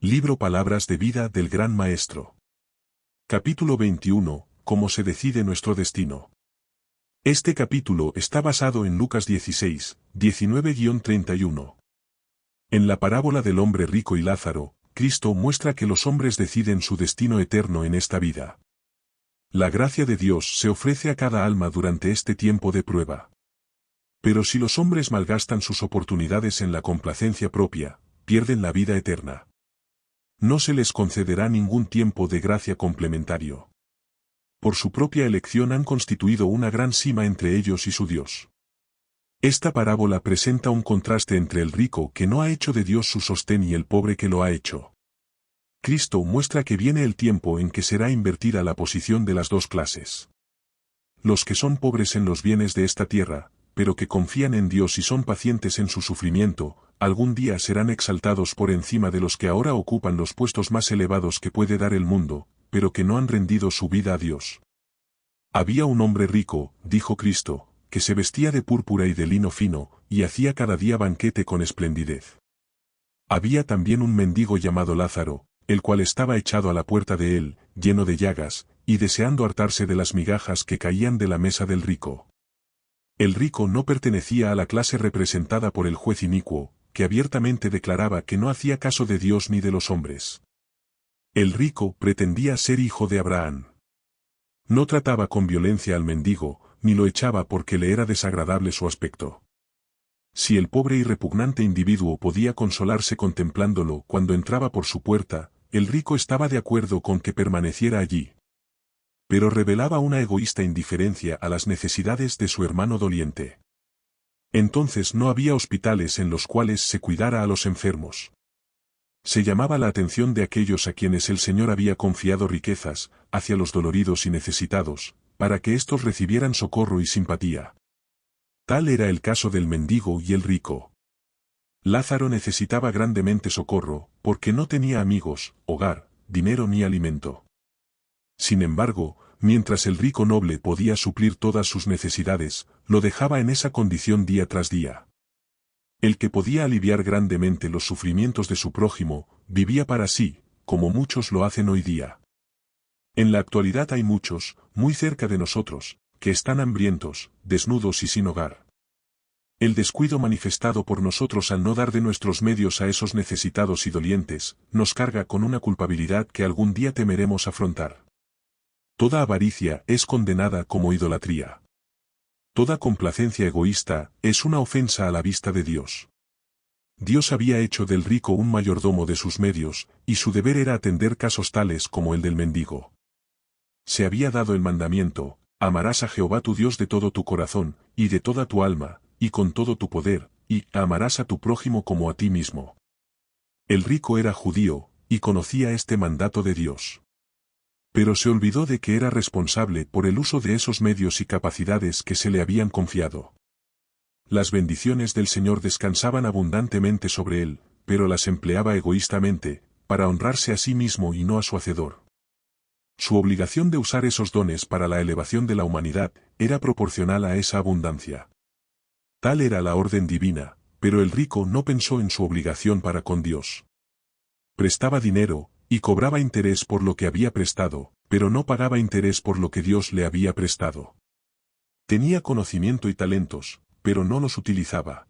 Libro Palabras de Vida del Gran Maestro. Capítulo 21. ¿Cómo se decide nuestro destino? Este capítulo está basado en Lucas 16, 19-31. En la parábola del hombre rico y Lázaro, Cristo muestra que los hombres deciden su destino eterno en esta vida. La gracia de Dios se ofrece a cada alma durante este tiempo de prueba. Pero si los hombres malgastan sus oportunidades en la complacencia propia, pierden la vida eterna. No se les concederá ningún tiempo de gracia complementario. Por su propia elección han constituido una gran sima entre ellos y su Dios. Esta parábola presenta un contraste entre el rico que no ha hecho de Dios su sostén y el pobre que lo ha hecho. Cristo muestra que viene el tiempo en que será invertida la posición de las dos clases. Los que son pobres en los bienes de esta tierra, pero que confían en Dios y son pacientes en su sufrimiento, algún día serán exaltados por encima de los que ahora ocupan los puestos más elevados que puede dar el mundo, pero que no han rendido su vida a Dios. Había un hombre rico, dijo Cristo, que se vestía de púrpura y de lino fino, y hacía cada día banquete con esplendidez. Había también un mendigo llamado Lázaro, el cual estaba echado a la puerta de él, lleno de llagas, y deseando hartarse de las migajas que caían de la mesa del rico. El rico no pertenecía a la clase representada por el juez inicuo, que abiertamente declaraba que no hacía caso de Dios ni de los hombres. El rico pretendía ser hijo de Abraham. No trataba con violencia al mendigo, ni lo echaba porque le era desagradable su aspecto. Si el pobre y repugnante individuo podía consolarse contemplándolo cuando entraba por su puerta, el rico estaba de acuerdo con que permaneciera allí. Pero revelaba una egoísta indiferencia a las necesidades de su hermano doliente. Entonces no había hospitales en los cuales se cuidara a los enfermos. Se llamaba la atención de aquellos a quienes el Señor había confiado riquezas, hacia los doloridos y necesitados, para que éstos recibieran socorro y simpatía. Tal era el caso del mendigo y el rico. Lázaro necesitaba grandemente socorro, porque no tenía amigos, hogar, dinero ni alimento. Sin embargo, mientras el rico noble podía suplir todas sus necesidades, lo dejaba en esa condición día tras día. El que podía aliviar grandemente los sufrimientos de su prójimo, vivía para sí, como muchos lo hacen hoy día. En la actualidad hay muchos, muy cerca de nosotros, que están hambrientos, desnudos y sin hogar. El descuido manifestado por nosotros al no dar de nuestros medios a esos necesitados y dolientes, nos carga con una culpabilidad que algún día temeremos afrontar. Toda avaricia es condenada como idolatría. Toda complacencia egoísta es una ofensa a la vista de Dios. Dios había hecho del rico un mayordomo de sus medios, y su deber era atender casos tales como el del mendigo. Se había dado el mandamiento: amarás a Jehová tu Dios de todo tu corazón, y de toda tu alma, y con todo tu poder, y amarás a tu prójimo como a ti mismo. El rico era judío, y conocía este mandato de Dios. Pero se olvidó de que era responsable por el uso de esos medios y capacidades que se le habían confiado. Las bendiciones del Señor descansaban abundantemente sobre él, pero las empleaba egoístamente, para honrarse a sí mismo y no a su Hacedor. Su obligación de usar esos dones para la elevación de la humanidad era proporcional a esa abundancia. Tal era la orden divina, pero el rico no pensó en su obligación para con Dios. Prestaba dinero, y cobraba interés por lo que había prestado, pero no pagaba interés por lo que Dios le había prestado. Tenía conocimiento y talentos, pero no los utilizaba.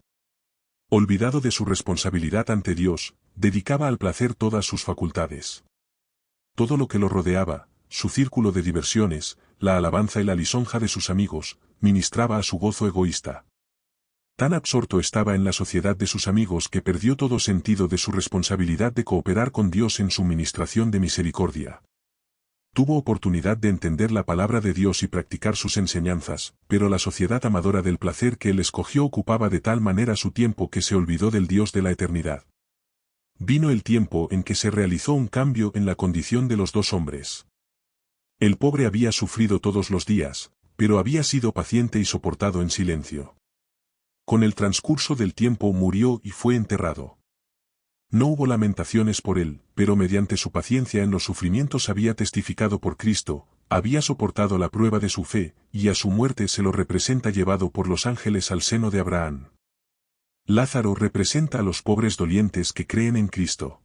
Olvidado de su responsabilidad ante Dios, dedicaba al placer todas sus facultades. Todo lo que lo rodeaba, su círculo de diversiones, la alabanza y la lisonja de sus amigos, ministraba a su gozo egoísta. Tan absorto estaba en la sociedad de sus amigos que perdió todo sentido de su responsabilidad de cooperar con Dios en su ministración de misericordia. Tuvo oportunidad de entender la palabra de Dios y practicar sus enseñanzas, pero la sociedad amadora del placer que él escogió ocupaba de tal manera su tiempo que se olvidó del Dios de la eternidad. Vino el tiempo en que se realizó un cambio en la condición de los dos hombres. El pobre había sufrido todos los días, pero había sido paciente y soportado en silencio. Con el transcurso del tiempo murió y fue enterrado. No hubo lamentaciones por él, pero mediante su paciencia en los sufrimientos había testificado por Cristo, había soportado la prueba de su fe, y a su muerte se lo representa llevado por los ángeles al seno de Abraham. Lázaro representa a los pobres dolientes que creen en Cristo.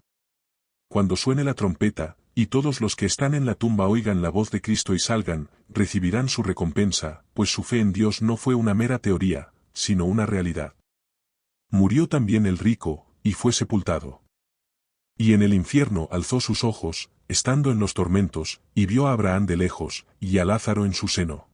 cuando suene la trompeta, y todos los que están en la tumba oigan la voz de Cristo y salgan, recibirán su recompensa, pues su fe en Dios no fue una mera teoría, sino una realidad. Murió también el rico, y fue sepultado. Y en el infierno alzó sus ojos, estando en los tormentos, y vio a Abraham de lejos, y a Lázaro en su seno.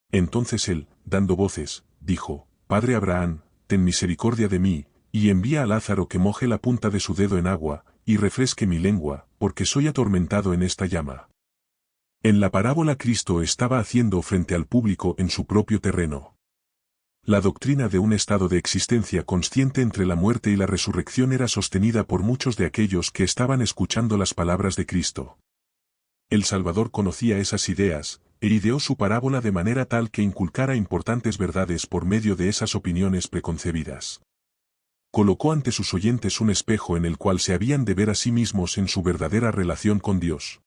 Entonces él, dando voces, dijo, Padre Abraham, ten misericordia de mí, y envía a Lázaro que moje la punta de su dedo en agua, y refresque mi lengua, porque soy atormentado en esta llama. En la parábola Cristo estaba haciendo frente al público en su propio terreno. La doctrina de un estado de existencia consciente entre la muerte y la resurrección era sostenida por muchos de aquellos que estaban escuchando las palabras de Cristo. El Salvador conocía esas ideas, e ideó su parábola de manera tal que inculcara importantes verdades por medio de esas opiniones preconcebidas. Colocó ante sus oyentes un espejo en el cual se habían de ver a sí mismos en su verdadera relación con Dios.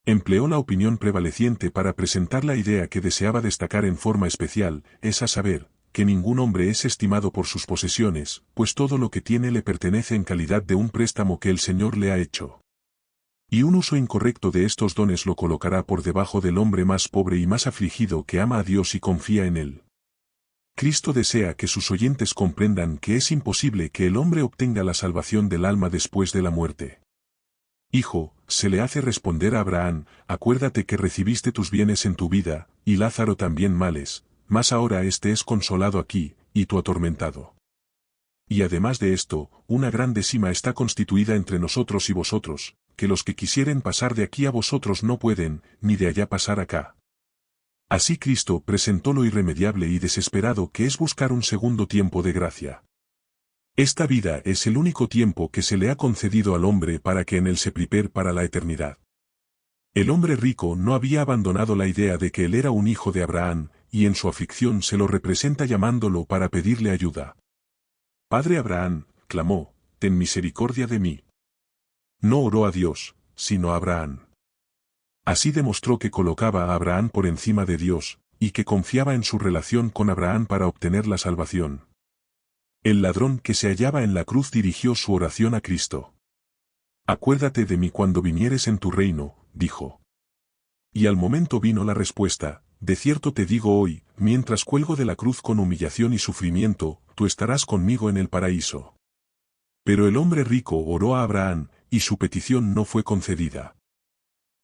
Empleó la opinión prevaleciente para presentar la idea que deseaba destacar en forma especial, es a saber, que ningún hombre es estimado por sus posesiones, pues todo lo que tiene le pertenece en calidad de un préstamo que el Señor le ha hecho. Y un uso incorrecto de estos dones lo colocará por debajo del hombre más pobre y más afligido que ama a Dios y confía en Él. Cristo desea que sus oyentes comprendan que es imposible que el hombre obtenga la salvación del alma después de la muerte. Hijo, se le hace responder a Abraham, acuérdate que recibiste tus bienes en tu vida, y Lázaro también males, mas ahora éste es consolado aquí, y tú atormentado. Y además de esto, una grande sima está constituida entre nosotros y vosotros, que los que quisieren pasar de aquí a vosotros no pueden, ni de allá pasar acá. Así Cristo presentó lo irremediable y desesperado que es buscar un segundo tiempo de gracia. Esta vida es el único tiempo que se le ha concedido al hombre para que en él se prepare para la eternidad. El hombre rico no había abandonado la idea de que él era un hijo de Abraham, y en su aflicción se lo representa llamándolo para pedirle ayuda. Padre Abraham, clamó, ten misericordia de mí. No oró a Dios, sino a Abraham. Así demostró que colocaba a Abraham por encima de Dios, y que confiaba en su relación con Abraham para obtener la salvación. El ladrón que se hallaba en la cruz dirigió su oración a Cristo. Acuérdate de mí cuando vinieres en tu reino, dijo. Y al momento vino la respuesta, de cierto te digo hoy, mientras cuelgo de la cruz con humillación y sufrimiento, tú estarás conmigo en el paraíso. Pero el hombre rico oró a Abraham, y su petición no fue concedida.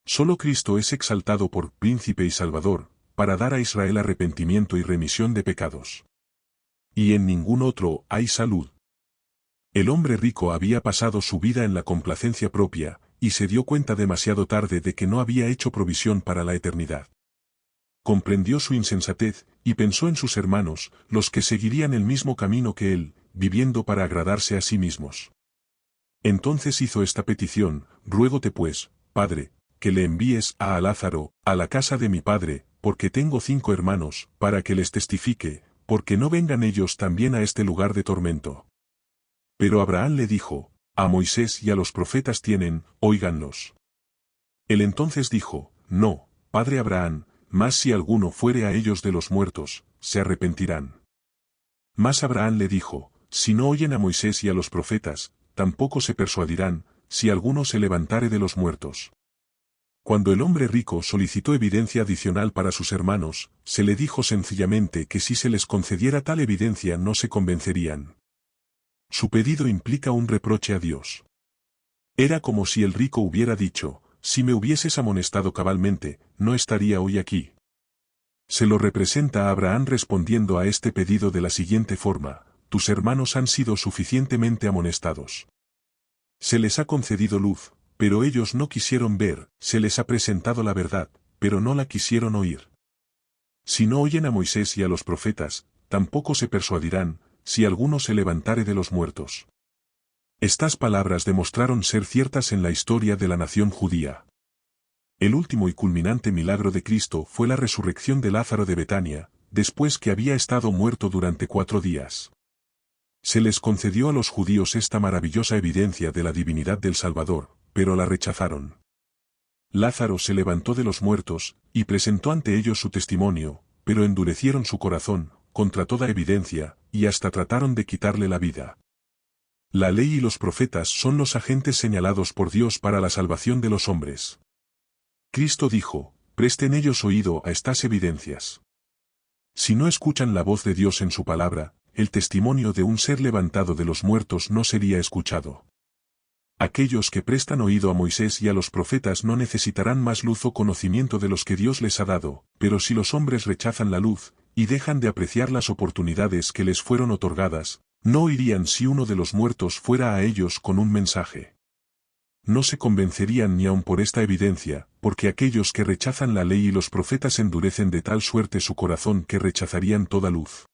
Solo Cristo es exaltado por Príncipe y Salvador, para dar a Israel arrepentimiento y remisión de pecados. Y en ningún otro hay salud. El hombre rico había pasado su vida en la complacencia propia, y se dio cuenta demasiado tarde de que no había hecho provisión para la eternidad. Comprendió su insensatez, y pensó en sus hermanos, los que seguirían el mismo camino que él, viviendo para agradarse a sí mismos. Entonces hizo esta petición, ruégote pues, Padre, que le envíes a Lázaro, a la casa de mi padre, porque tengo 5 hermanos, para que les testifique, porque no vengan ellos también a este lugar de tormento. Pero Abraham le dijo, a Moisés y a los profetas tienen, óiganlos. Él entonces dijo, no, padre Abraham, mas si alguno fuere a ellos de los muertos, se arrepentirán. Mas Abraham le dijo, si no oyen a Moisés y a los profetas, tampoco se persuadirán, si alguno se levantare de los muertos. Cuando el hombre rico solicitó evidencia adicional para sus hermanos, se le dijo sencillamente que si se les concediera tal evidencia no se convencerían. Su pedido implica un reproche a Dios. Era como si el rico hubiera dicho, si me hubieses amonestado cabalmente, no estaría hoy aquí. Se lo representa a Abraham respondiendo a este pedido de la siguiente forma, tus hermanos han sido suficientemente amonestados. Se les ha concedido luz, pero ellos no quisieron ver, se les ha presentado la verdad, pero no la quisieron oír. Si no oyen a Moisés y a los profetas, tampoco se persuadirán, si alguno se levantare de los muertos. Estas palabras demostraron ser ciertas en la historia de la nación judía. El último y culminante milagro de Cristo fue la resurrección de Lázaro de Betania, después que había estado muerto durante 4 días. Se les concedió a los judíos esta maravillosa evidencia de la divinidad del Salvador, pero la rechazaron. Lázaro se levantó de los muertos, y presentó ante ellos su testimonio, pero endurecieron su corazón, contra toda evidencia, y hasta trataron de quitarle la vida. La ley y los profetas son los agentes señalados por Dios para la salvación de los hombres. Cristo dijo, presten ellos oído a estas evidencias. Si no escuchan la voz de Dios en su palabra, el testimonio de un ser levantado de los muertos no sería escuchado. Aquellos que prestan oído a Moisés y a los profetas no necesitarán más luz o conocimiento de los que Dios les ha dado, pero si los hombres rechazan la luz, y dejan de apreciar las oportunidades que les fueron otorgadas, no oirían si uno de los muertos fuera a ellos con un mensaje. No se convencerían ni aun por esta evidencia, porque aquellos que rechazan la ley y los profetas endurecen de tal suerte su corazón que rechazarían toda luz.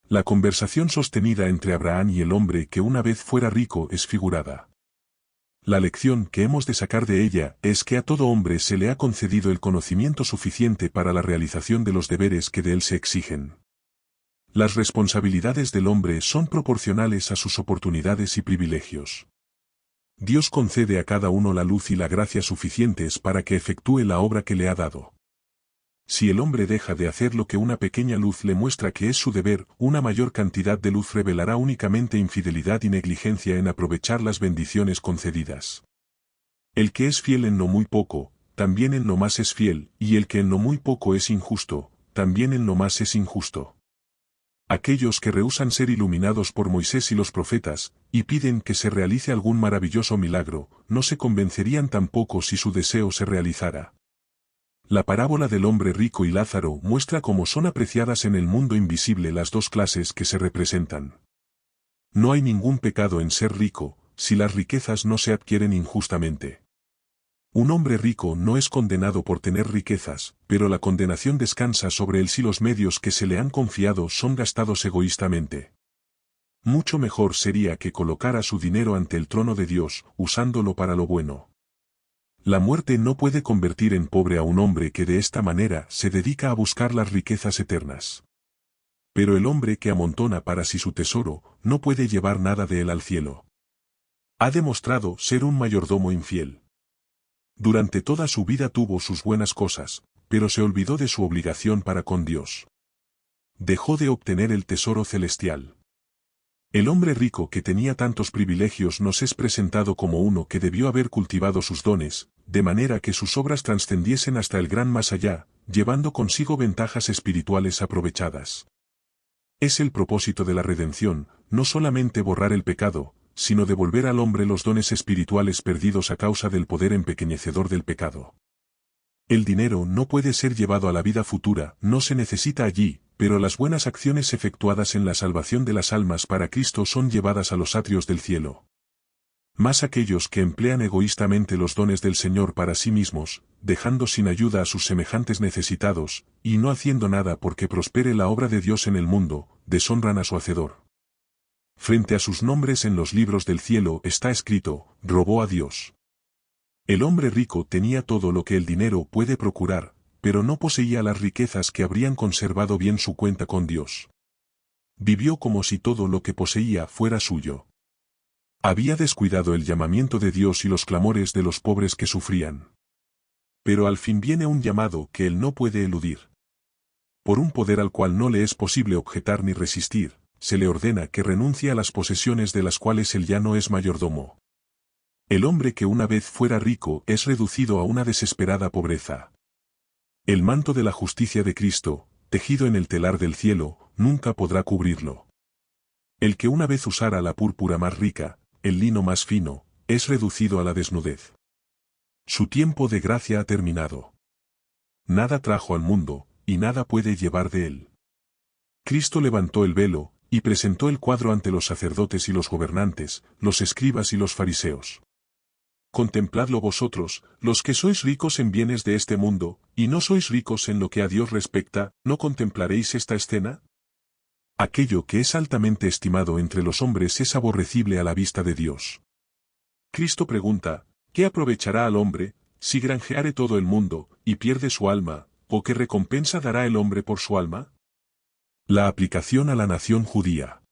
La conversación sostenida entre Abraham y el hombre que una vez fuera rico es figurada. La lección que hemos de sacar de ella es que a todo hombre se le ha concedido el conocimiento suficiente para la realización de los deberes que de él se exigen. Las responsabilidades del hombre son proporcionales a sus oportunidades y privilegios. Dios concede a cada uno la luz y la gracia suficientes para que efectúe la obra que le ha dado. Si el hombre deja de hacer lo que una pequeña luz le muestra que es su deber, una mayor cantidad de luz revelará únicamente infidelidad y negligencia en aprovechar las bendiciones concedidas. El que es fiel en lo muy poco, también en lo más es fiel, y el que en lo muy poco es injusto, también en lo más es injusto. Aquellos que rehúsan ser iluminados por Moisés y los profetas, y piden que se realice algún maravilloso milagro, no se convencerían tampoco si su deseo se realizara. La parábola del hombre rico y Lázaro muestra cómo son apreciadas en el mundo invisible las dos clases que se representan. No hay ningún pecado en ser rico, si las riquezas no se adquieren injustamente. Un hombre rico no es condenado por tener riquezas, pero la condenación descansa sobre él si los medios que se le han confiado son gastados egoístamente. Mucho mejor sería que colocara su dinero ante el trono de Dios, usándolo para lo bueno. La muerte no puede convertir en pobre a un hombre que de esta manera se dedica a buscar las riquezas eternas. Pero el hombre que amontona para sí su tesoro, no puede llevar nada de él al cielo. Ha demostrado ser un mayordomo infiel. Durante toda su vida tuvo sus buenas cosas, pero se olvidó de su obligación para con Dios. Dejó de obtener el tesoro celestial. El hombre rico que tenía tantos privilegios nos es presentado como uno que debió haber cultivado sus dones, de manera que sus obras trascendiesen hasta el gran más allá, llevando consigo ventajas espirituales aprovechadas. Es el propósito de la redención, no solamente borrar el pecado, sino devolver al hombre los dones espirituales perdidos a causa del poder empequeñecedor del pecado. El dinero no puede ser llevado a la vida futura, no se necesita allí, pero las buenas acciones efectuadas en la salvación de las almas para Cristo son llevadas a los atrios del cielo. Mas aquellos que emplean egoístamente los dones del Señor para sí mismos, dejando sin ayuda a sus semejantes necesitados, y no haciendo nada porque prospere la obra de Dios en el mundo, deshonran a su Hacedor. Frente a sus nombres en los libros del cielo está escrito, robó a Dios. El hombre rico tenía todo lo que el dinero puede procurar, pero no poseía las riquezas que habrían conservado bien su cuenta con Dios. Vivió como si todo lo que poseía fuera suyo. Había descuidado el llamamiento de Dios y los clamores de los pobres que sufrían. Pero al fin viene un llamado que él no puede eludir. Por un poder al cual no le es posible objetar ni resistir, se le ordena que renuncie a las posesiones de las cuales él ya no es mayordomo. El hombre que una vez fuera rico es reducido a una desesperada pobreza. El manto de la justicia de Cristo, tejido en el telar del cielo, nunca podrá cubrirlo. El que una vez usara la púrpura más rica, el lino más fino, es reducido a la desnudez. Su tiempo de gracia ha terminado. Nada trajo al mundo, y nada puede llevar de él. Cristo levantó el velo, y presentó el cuadro ante los sacerdotes y los gobernantes, los escribas y los fariseos. Contempladlo vosotros, los que sois ricos en bienes de este mundo, y no sois ricos en lo que a Dios respecta, ¿no contemplaréis esta escena? Aquello que es altamente estimado entre los hombres es aborrecible a la vista de Dios. Cristo pregunta, ¿qué aprovechará al hombre, si granjeare todo el mundo, y pierde su alma, o qué recompensa dará el hombre por su alma? La aplicación a la nación judía.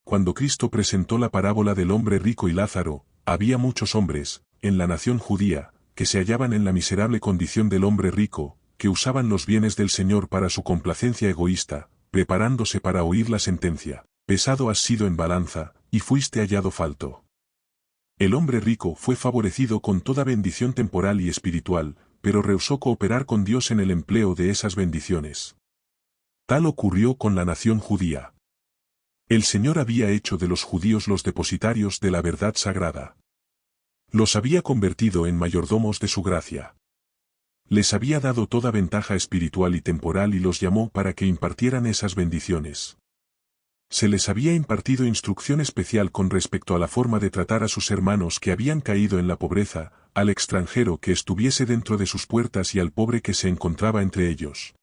Cuando Cristo presentó la parábola del hombre rico y Lázaro, había muchos hombres, en la nación judía, que se hallaban en la miserable condición del hombre rico, que usaban los bienes del Señor para su complacencia egoísta, preparándose para oír la sentencia, pesado has sido en balanza, y fuiste hallado falto. El hombre rico fue favorecido con toda bendición temporal y espiritual, pero rehusó cooperar con Dios en el empleo de esas bendiciones. Tal ocurrió con la nación judía. El Señor había hecho de los judíos los depositarios de la verdad sagrada. Los había convertido en mayordomos de su gracia. Les había dado toda ventaja espiritual y temporal y los llamó para que impartieran esas bendiciones. Se les había impartido instrucción especial con respecto a la forma de tratar a sus hermanos que habían caído en la pobreza, al extranjero que estuviese dentro de sus puertas y al pobre que se encontraba entre ellos.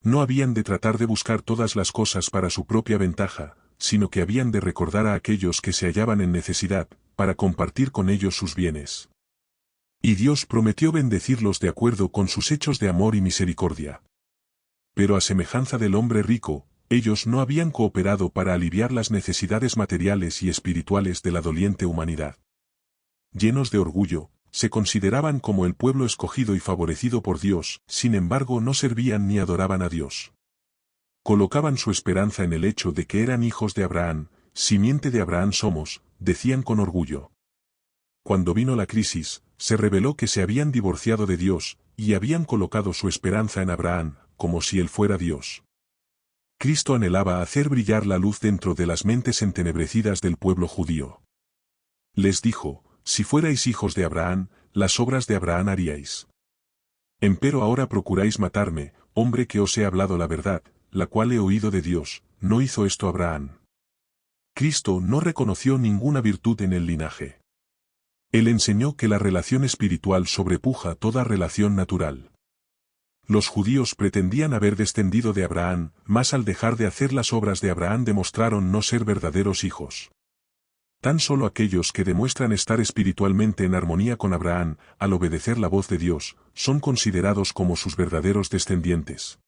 No habían de tratar de buscar todas las cosas para su propia ventaja, sino que habían de recordar a aquellos que se hallaban en necesidad, para compartir con ellos sus bienes. Y Dios prometió bendecirlos de acuerdo con sus hechos de amor y misericordia. Pero a semejanza del hombre rico, ellos no habían cooperado para aliviar las necesidades materiales y espirituales de la doliente humanidad. Llenos de orgullo, se consideraban como el pueblo escogido y favorecido por Dios, sin embargo no servían ni adoraban a Dios. Colocaban su esperanza en el hecho de que eran hijos de Abraham, simiente de Abraham somos, decían con orgullo. Cuando vino la crisis, se reveló que se habían divorciado de Dios, y habían colocado su esperanza en Abraham, como si él fuera Dios. Cristo anhelaba hacer brillar la luz dentro de las mentes entenebrecidas del pueblo judío. Les dijo: si fuerais hijos de Abraham, las obras de Abraham haríais. Empero ahora procuráis matarme, hombre que os he hablado la verdad, la cual he oído de Dios. ¿No hizo esto Abraham? Cristo no reconoció ninguna virtud en el linaje. Él enseñó que la relación espiritual sobrepuja toda relación natural. Los judíos pretendían haber descendido de Abraham, mas al dejar de hacer las obras de Abraham demostraron no ser verdaderos hijos. Tan solo aquellos que demuestran estar espiritualmente en armonía con Abraham, al obedecer la voz de Dios, son considerados como sus verdaderos descendientes.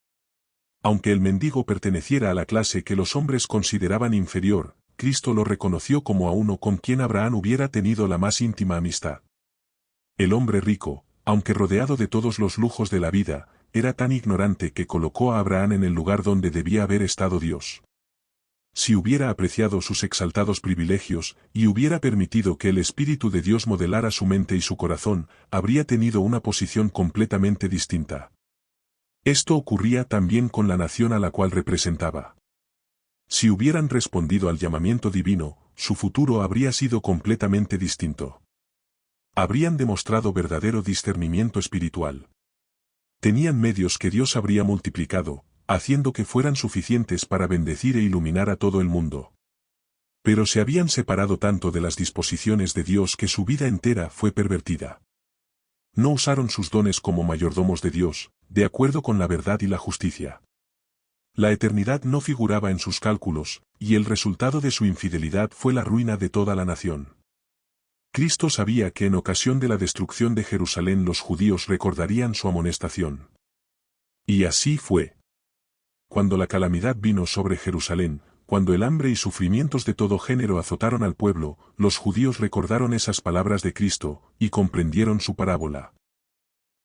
Aunque el mendigo perteneciera a la clase que los hombres consideraban inferior, Cristo lo reconoció como a uno con quien Abraham hubiera tenido la más íntima amistad. El hombre rico, aunque rodeado de todos los lujos de la vida, era tan ignorante que colocó a Abraham en el lugar donde debía haber estado Dios. Si hubiera apreciado sus exaltados privilegios, y hubiera permitido que el Espíritu de Dios modelara su mente y su corazón, habría tenido una posición completamente distinta. Esto ocurría también con la nación a la cual representaba. Si hubieran respondido al llamamiento divino, su futuro habría sido completamente distinto. Habrían demostrado verdadero discernimiento espiritual. Tenían medios que Dios habría multiplicado, haciendo que fueran suficientes para bendecir e iluminar a todo el mundo. Pero se habían separado tanto de las disposiciones de Dios que su vida entera fue pervertida. No usaron sus dones como mayordomos de Dios, de acuerdo con la verdad y la justicia. La eternidad no figuraba en sus cálculos, y el resultado de su infidelidad fue la ruina de toda la nación. Cristo sabía que en ocasión de la destrucción de Jerusalén los judíos recordarían su amonestación. Y así fue. Cuando la calamidad vino sobre Jerusalén, cuando el hambre y sufrimientos de todo género azotaron al pueblo, los judíos recordaron esas palabras de Cristo, y comprendieron su parábola.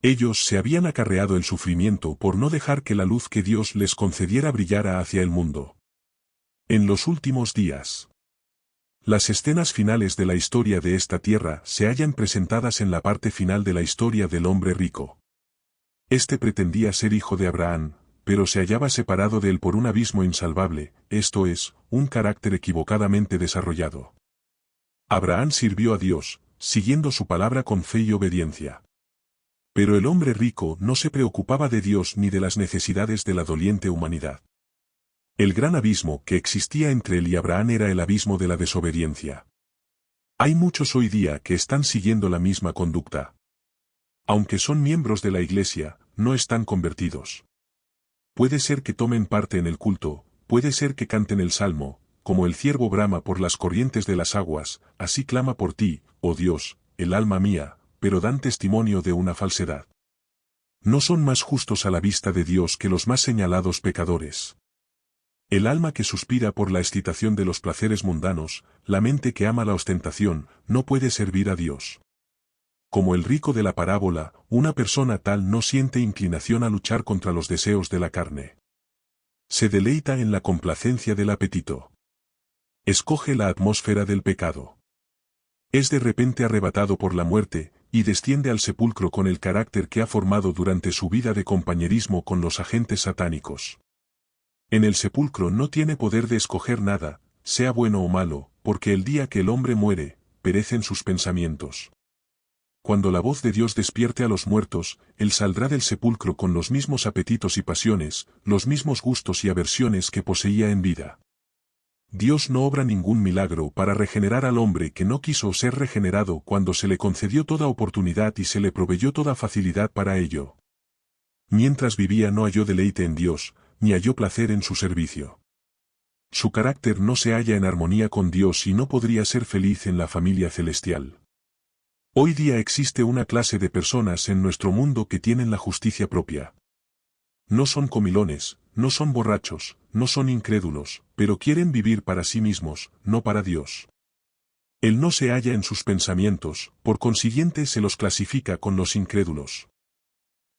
Ellos se habían acarreado el sufrimiento por no dejar que la luz que Dios les concediera brillara hacia el mundo. En los últimos días. Las escenas finales de la historia de esta tierra se hallan presentadas en la parte final de la historia del hombre rico. Este pretendía ser hijo de Abraham, pero se hallaba separado de él por un abismo insalvable, esto es, un carácter equivocadamente desarrollado. Abraham sirvió a Dios, siguiendo su palabra con fe y obediencia. Pero el hombre rico no se preocupaba de Dios ni de las necesidades de la doliente humanidad. El gran abismo que existía entre él y Abraham era el abismo de la desobediencia. Hay muchos hoy día que están siguiendo la misma conducta. Aunque son miembros de la Iglesia, no están convertidos. Puede ser que tomen parte en el culto, puede ser que canten el salmo, como el ciervo brama por las corrientes de las aguas, así clama por ti, oh Dios, el alma mía, pero dan testimonio de una falsedad. No son más justos a la vista de Dios que los más señalados pecadores. El alma que suspira por la excitación de los placeres mundanos, la mente que ama la ostentación, no puede servir a Dios. Como el rico de la parábola, una persona tal no siente inclinación a luchar contra los deseos de la carne. Se deleita en la complacencia del apetito. Escoge la atmósfera del pecado. Es de repente arrebatado por la muerte, y desciende al sepulcro con el carácter que ha formado durante su vida de compañerismo con los agentes satánicos. En el sepulcro no tiene poder de escoger nada, sea bueno o malo, porque el día que el hombre muere, perecen sus pensamientos. Cuando la voz de Dios despierte a los muertos, él saldrá del sepulcro con los mismos apetitos y pasiones, los mismos gustos y aversiones que poseía en vida. Dios no obra ningún milagro para regenerar al hombre que no quiso ser regenerado cuando se le concedió toda oportunidad y se le proveyó toda facilidad para ello. Mientras vivía no halló deleite en Dios, ni halló placer en su servicio. Su carácter no se halla en armonía con Dios y no podría ser feliz en la familia celestial. Hoy día existe una clase de personas en nuestro mundo que tienen la justicia propia. No son comilones, no son borrachos, no son incrédulos, pero quieren vivir para sí mismos, no para Dios. Él no se halla en sus pensamientos, por consiguiente se los clasifica con los incrédulos.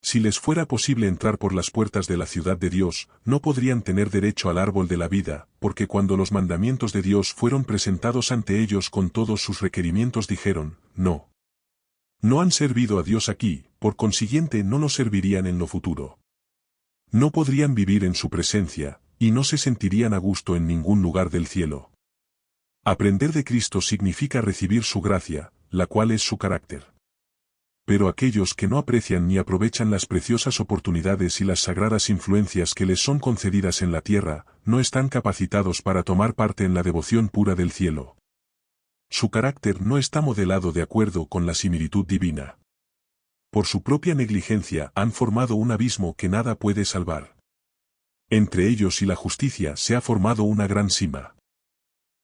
Si les fuera posible entrar por las puertas de la ciudad de Dios, no podrían tener derecho al árbol de la vida, porque cuando los mandamientos de Dios fueron presentados ante ellos con todos sus requerimientos dijeron, no. No han servido a Dios aquí, por consiguiente no lo servirían en lo futuro. No podrían vivir en su presencia, y no se sentirían a gusto en ningún lugar del cielo. Aprender de Cristo significa recibir su gracia, la cual es su carácter. Pero aquellos que no aprecian ni aprovechan las preciosas oportunidades y las sagradas influencias que les son concedidas en la tierra, no están capacitados para tomar parte en la devoción pura del cielo. Su carácter no está modelado de acuerdo con la similitud divina. Por su propia negligencia han formado un abismo que nada puede salvar. Entre ellos y la justicia se ha formado una gran sima.